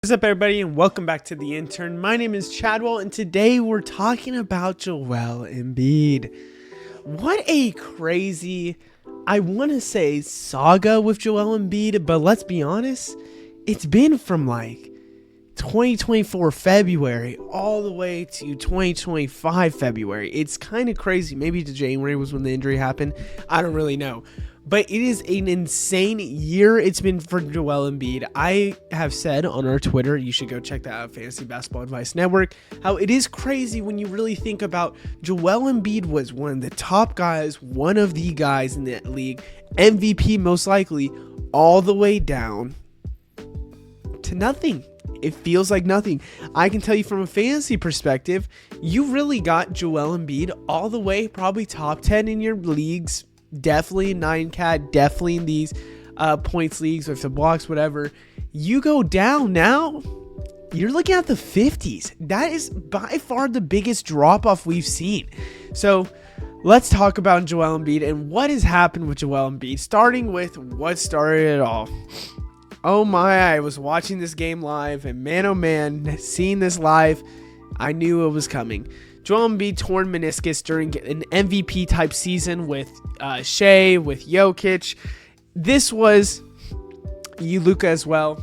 What's up, everybody, and welcome back to The Intern. My name is Chadwell, and today we're talking about Joel Embiid. What a crazy, I want to say, saga with Joel Embiid, but let's be honest, it's been from like 2024 February all the way to 2025 February. It's kind of crazy. Maybe to January was when the injury happened. I don't really know. But it is an insane year it's been for Joel Embiid. I have said on our Twitter, you should go check that out, Fantasy Basketball Advice Network, how it is crazy when you really think about Joel Embiid was one of the top guys, one of the guys in the league, MVP most likely, all the way down to nothing. It feels like nothing. I can tell you from a fantasy perspective, you really got Joel Embiid all the way, probably top 10 in your leagues. Definitely in 9-cat, definitely in these points leagues with the blocks, whatever. You go down now, you're looking at the 50s. That is by far the biggest drop-off we've seen. So let's talk about Joel Embiid and what has happened with Joel Embiid, starting with what started it all. Oh my, I was watching this game live, and man, oh man, seeing this live, I knew it was coming. Joel Embiid torn meniscus during an MVP type season with Shea, with Jokic. This was Luka as well.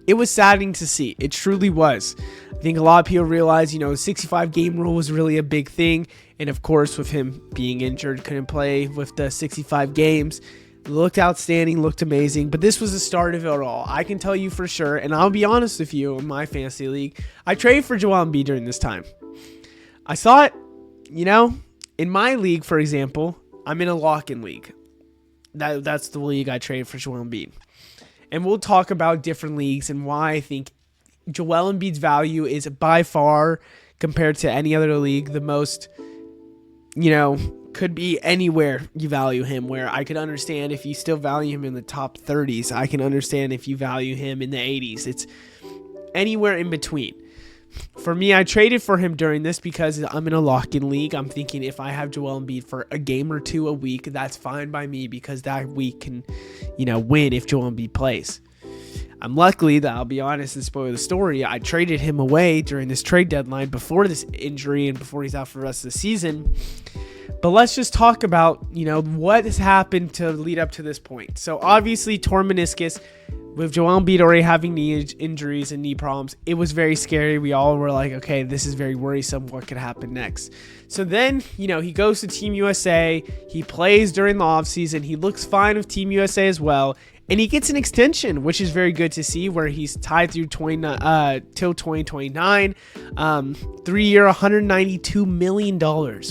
It was saddening to see. It truly was. I think a lot of people realized, the 65 game rule was really a big thing. And of course, with him being injured, couldn't play with the 65 games. Looked outstanding, looked amazing, but this was the start of it all. I can tell you for sure, and I'll be honest with you, in my fantasy league, I traded for Joel Embiid during this time. I thought, in my league, for example, I'm in a lock-in league. That's the league I traded for Joel Embiid. And we'll talk about different leagues and why I think Joel Embiid's value is by far, compared to any other league, the most, could be anywhere you value him, where I could understand if you still value him in the top 30s. I can understand if you value him in the 80s. It's anywhere in between. For me, I traded for him during this because I'm in a lock-in league. I'm thinking if I have Joel Embiid for a game or two a week, that's fine by me because that week can, win if Joel Embiid plays. I'm lucky that, I'll be honest and spoil the story, I traded him away during this trade deadline before this injury and before he's out for the rest of the season. But let's just talk about, what has happened to lead up to this point. So obviously, torn meniscus, with Joel Embiid already having knee injuries and knee problems, it was very scary. We all were like, okay, this is very worrisome. What could happen next? So then, he goes to Team USA. He plays during the offseason. He looks fine with Team USA as well. And he gets an extension, which is very good to see, where he's tied through till 2029. 3-year, $192 million,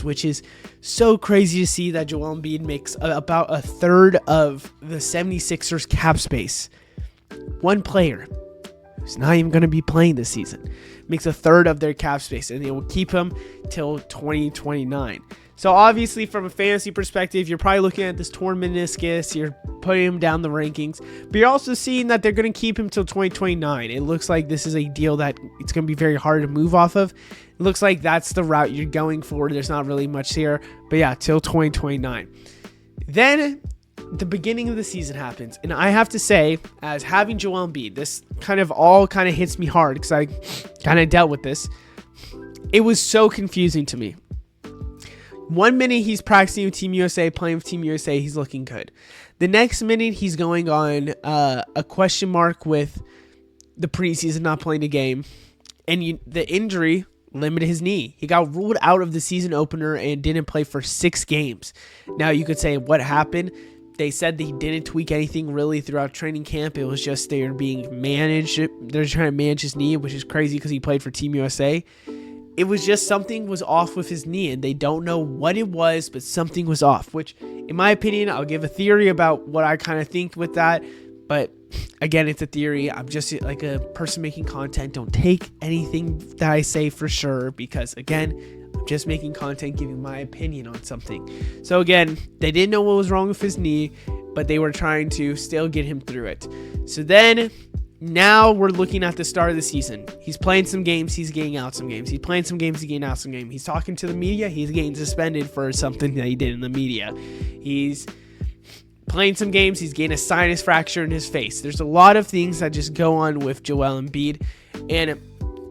which is so crazy to see that Joel Embiid makes about a third of the 76ers cap space. One player who's not even going to be playing this season makes a third of their cap space, and they will keep him till 2029. So obviously, from a fantasy perspective, you're probably looking at this torn meniscus. You're putting him down the rankings, but you're also seeing that they're going to keep him till 2029. It looks like this is a deal that it's going to be very hard to move off of. It looks like that's the route you're going for. There's not really much here, but yeah, till 2029. Then the beginning of the season happens, and I have to say, as having Joel Embiid, this kind of hits me hard because I kind of dealt with this. It was so confusing to me. 1 minute he's practicing with Team USA, playing with Team USA, he's looking good. The next minute he's going on a question mark with the preseason, not playing a game, and the injury limited his knee. He got ruled out of the season opener and didn't play for 6 games. Now you could say, what happened? They said that he didn't tweak anything really throughout training camp. It was just they were being managed. They're trying to manage his knee, which is crazy because he played for Team USA. It was just something was off with his knee, and they don't know what it was, but something was off, which, in my opinion, I'll give a theory about what I kind of think with that. But again, it's a theory. I'm just like a person making content. Don't take anything that I say for sure, because again, I'm just making content, giving my opinion on something. So again, they didn't know what was wrong with his knee, but they were trying to still get him through it. So then now we're looking at the start of the season. He's playing some games, he's getting out some games. He's playing some games, he's getting out some games. He's talking to the media, he's getting suspended for something that he did in the media. He's playing some games. He's getting a sinus fracture in his face. There's a lot of things that just go on with Joel Embiid. And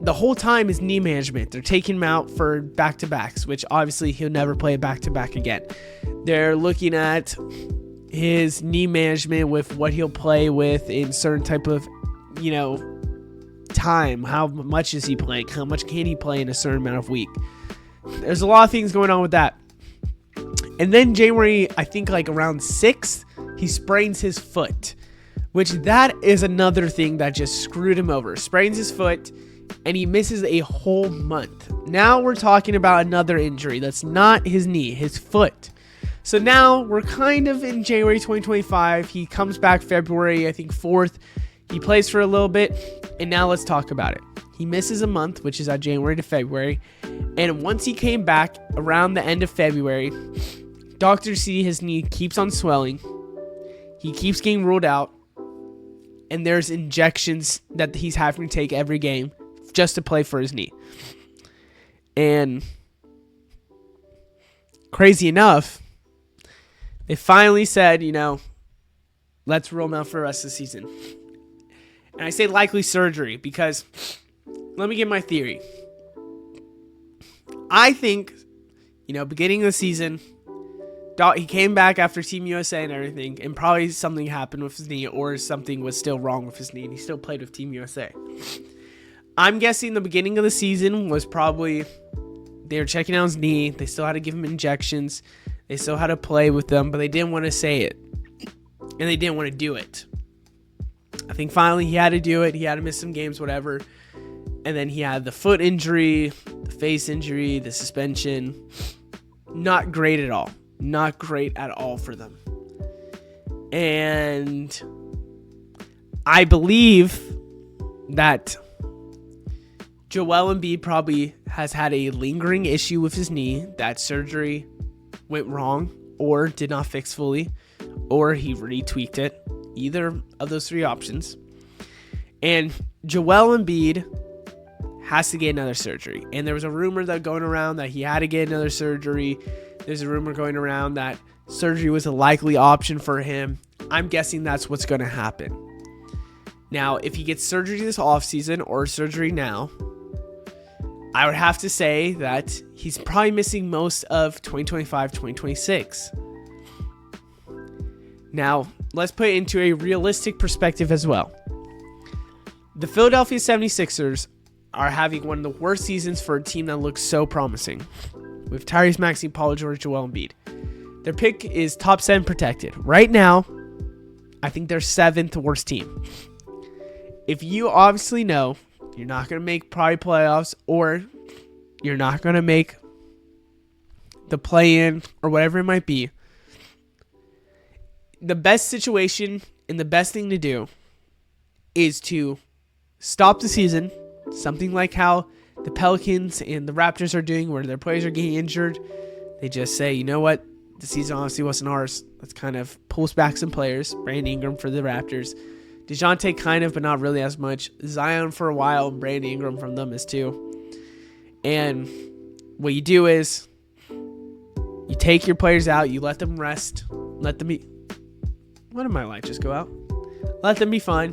the whole time is knee management. They're taking him out for back-to-backs, which obviously he'll never play a back-to-back again. They're looking at his knee management with what he'll play with in certain type of, time. How much is he playing? How much can he play in a certain amount of week? There's a lot of things going on with that. And then January, I think like around 6th, he sprains his foot, which that is another thing that just screwed him over. Sprains his foot, and he misses a whole month. Now we're talking about another injury. That's not his knee, his foot. So now we're kind of in January 2025. He comes back February, I think 4th. He plays for a little bit, and now let's talk about it. He misses a month, which is at January to February. And once he came back around the end of February, doctors see his knee keeps on swelling. He keeps getting ruled out. And there's injections that he's having to take every game just to play for his knee. And crazy enough, they finally said, let's rule him out for the rest of the season. And I say likely surgery because, let me give my theory. I think, beginning of the season, he came back after Team USA and everything, and probably something happened with his knee, or something was still wrong with his knee, and he still played with Team USA. I'm guessing the beginning of the season was probably they were checking out his knee. They still had to give him injections. They still had to play with them, but they didn't want to say it, and they didn't want to do it. I think finally he had to do it. He had to miss some games, whatever. And then he had the foot injury, the face injury, the suspension. Not great at all. Not great at all for them. And I believe that Joel Embiid probably has had a lingering issue with his knee. That surgery went wrong or did not fix fully, or he retweaked it. Either of those three options. And Joel Embiid has to get another surgery. And there was a rumor that going around that he had to get another surgery. There's a rumor going around that surgery was a likely option for him. I'm guessing that's what's going to happen. Now, if he gets surgery this offseason or surgery now, I would have to say that he's probably missing most of 2025, 2026. Now, let's put it into a realistic perspective as well. The Philadelphia 76ers are having one of the worst seasons for a team that looks so promising, with Tyrese Maxey, Paul George, Joel Embiid. Their pick is top 7 protected. Right now, I think they're 7th worst team. If you obviously know you're not going to make probably playoffs, or you're not going to make the play-in, or whatever it might be, the best situation and the best thing to do is to stop the season, something like how the Pelicans and the Raptors are doing, where their players are getting injured. They just say, you know what, the season honestly wasn't ours. Let's kind of pull back some players. Brandon Ingram for the Raptors. DeJounte kind of, but not really as much. Zion for a while, and Brandon Ingram from them is too. And what you do is you take your players out, you let them rest, let them be... Why did my light just go out? Let them be fine.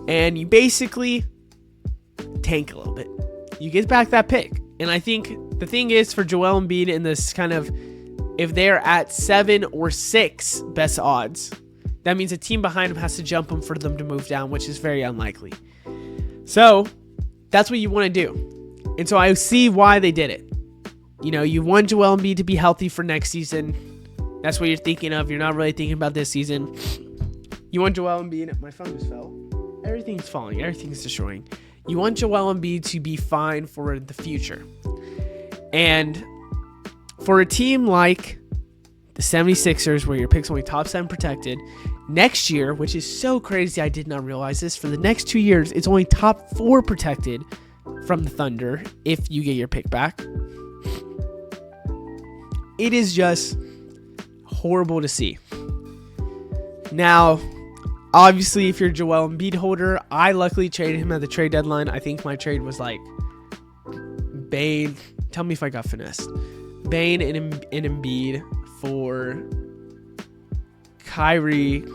And you basically tank a little bit. You get back that pick. And I think the thing is for Joel Embiid in this kind of, if they're at 7 or 6 best odds, that means a team behind him has to jump him for them to move down, which is very unlikely. So that's what you want to do. And so I see why they did it. You want Joel Embiid to be healthy for next season. That's what you're thinking of. You're not really thinking about this season. You want Joel Embiid. My phone just fell. Everything's falling. Everything's destroying. You want Joel Embiid to be fine for the future. And for a team like the 76ers, where your pick's only top 7 protected, next year, which is so crazy, I did not realize this, for the next 2 years, it's only top 4 protected from the Thunder if you get your pick back. It is just horrible to see. Now, obviously, if you're a Joel Embiid holder, I luckily traded him at the trade deadline. I think my trade was like Bane. Tell me if I got finessed. Bane and Embiid for Kyrie, 2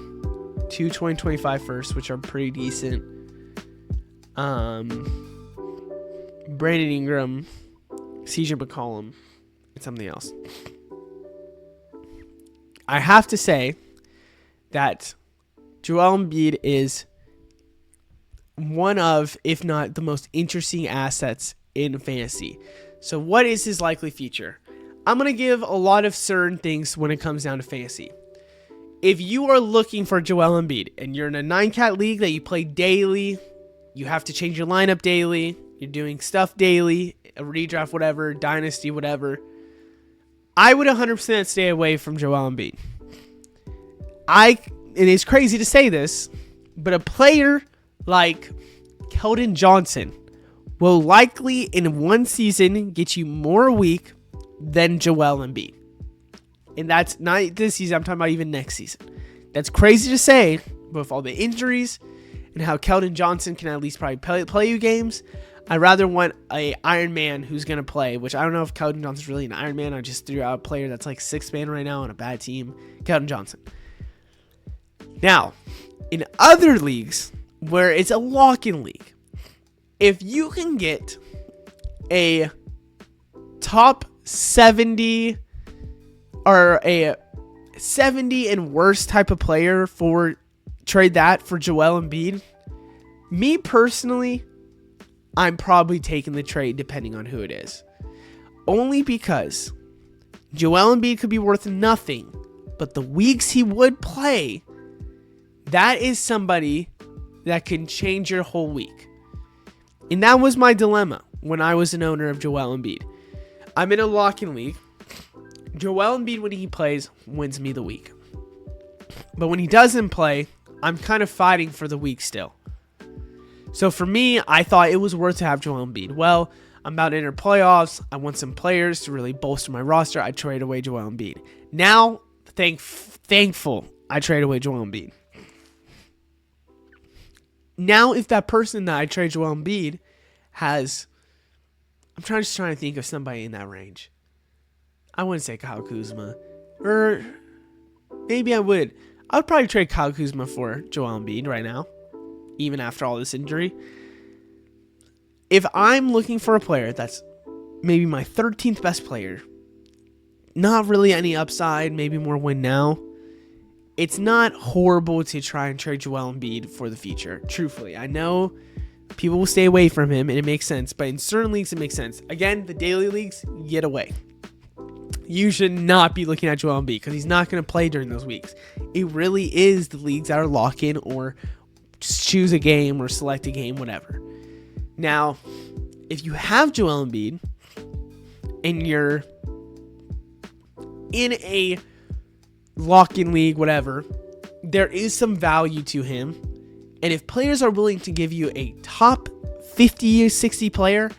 2025 firsts, which are pretty decent. Brandon Ingram, CJ McCollum, and something else. I have to say that Joel Embiid is one of, if not the most interesting assets in fantasy. So what is his likely future? I'm going to give a lot of certain things when it comes down to fantasy. If you are looking for Joel Embiid and you're in a 9-cat league that you play daily, you have to change your lineup daily, you're doing stuff daily, a redraft, whatever, Dynasty, whatever, I would 100% stay away from Joel Embiid. It is crazy to say this, but a player like Keldon Johnson will likely in one season get you more a week than Joel Embiid. And that's not this season, I'm talking about even next season. That's crazy to say, but with all the injuries and how Keldon Johnson can at least probably play you games, I'd rather want a Iron Man who's going to play, which I don't know if Keldon Johnson's really an Iron Man. I just threw out a player that's like 6th man right now on a bad team. Keldon Johnson. Now, in other leagues where it's a lock-in league, if you can get a top 70 or a 70 and worse type of player for trade that for Joel Embiid, me personally, I'm probably taking the trade depending on who it is. Only because Joel Embiid could be worth nothing, but the weeks he would play, that is somebody that can change your whole week. And that was my dilemma when I was an owner of Joel Embiid. I'm in a lock-in league. Joel Embiid, when he plays, wins me the week. But when he doesn't play, I'm kind of fighting for the week still. So for me, I thought it was worth to have Joel Embiid. Well, I'm about to enter playoffs. I want some players to really bolster my roster. I trade away Joel Embiid. Now, thankful I trade away Joel Embiid. Now, if that person that I trade Joel Embiid has, I'm trying to think of somebody in that range. I wouldn't say Kyle Kuzma, or maybe I would. I would probably trade Kyle Kuzma for Joel Embiid right now, even after all this injury. If I'm looking for a player that's maybe my 13th best player, not really any upside, maybe more win now, it's not horrible to try and trade Joel Embiid for the future. Truthfully, I know people will stay away from him, and it makes sense. But in certain leagues, it makes sense. Again, the daily leagues, get away. You should not be looking at Joel Embiid because he's not going to play during those weeks. It really is the leagues that are lock-in or just choose a game or select a game, whatever. Now, if you have Joel Embiid and you're in a lock-in league, whatever, there is some value to him. And if players are willing to give you a top 50 or 60 player,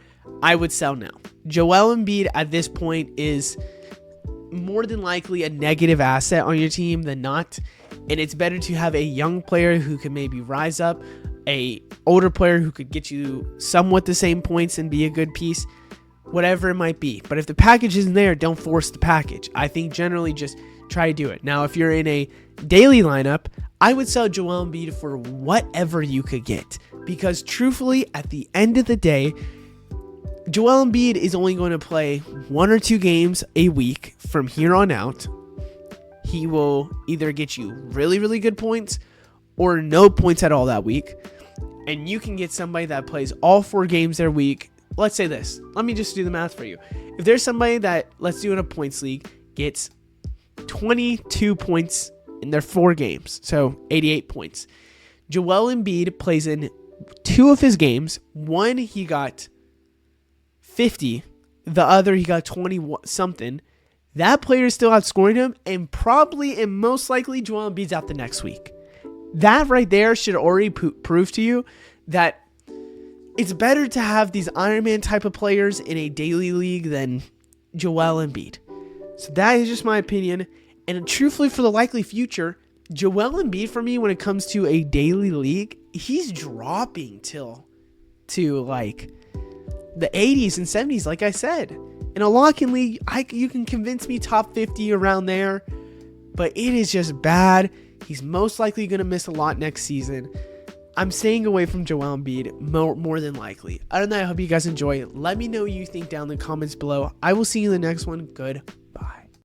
I would sell now. Joel Embiid at this point is more than likely a negative asset on your team than not. And it's better to have a young player who can maybe rise up, a older player who could get you somewhat the same points and be a good piece, whatever it might be. But if the package isn't there, don't force the package. I think generally just try to do it. Now, if you're in a daily lineup, I would sell Joel Embiid for whatever you could get. Because truthfully, at the end of the day, Joel Embiid is only going to play 1 or 2 games a week from here on out. He will either get you really, really good points or no points at all that week. And you can get somebody that plays all 4 games their week. Let's say this. Let me just do the math for you. If there's somebody that, let's do in a points league, gets 22 points in their 4 games, so 88 points. Joel Embiid plays in 2 of his games. One, he got 50. The other, he got 20 something. That player is still outscoring him, and probably and most likely Joel Embiid's out the next week. That right there should already prove to you that it's better to have these Iron Man type of players in a daily league than Joel Embiid. So that is just my opinion. And truthfully, for the likely future, Joel Embiid for me, when it comes to a daily league, he's dropping to like the 80s and 70s, like I said. In a lock-in league, you can convince me top 50 around there, but it is just bad. He's most likely going to miss a lot next season. I'm staying away from Joel Embiid more than likely. Other than that, I hope you guys enjoy. Let me know what you think down in the comments below. I will see you in the next one. Goodbye.